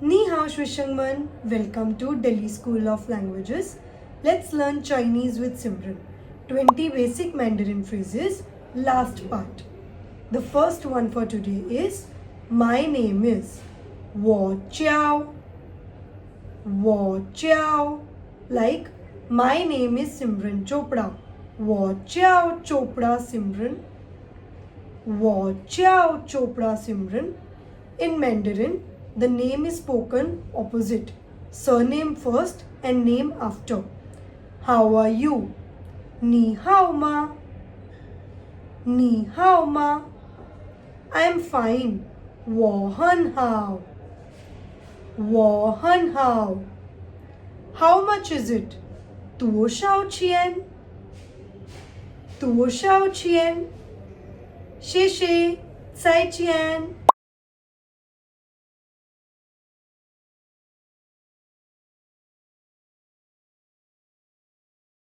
Ni hao, 学生们 Welcome to Delhi School of Languages. Let's learn Chinese with Simran. 20 basic Mandarin phrases. Last part. The first one for today is my name is 我叫 我叫 like my name is Simran Chopra. 我叫 Chopra Simran. 我叫 Chopra Simran. In Mandarin, the name is spoken opposite, surname first and name after. How are you? 你好吗? 你好吗? I'm fine. 我很好. 我很好. How much is it? 多少钱? 多少钱? 谢谢，再见。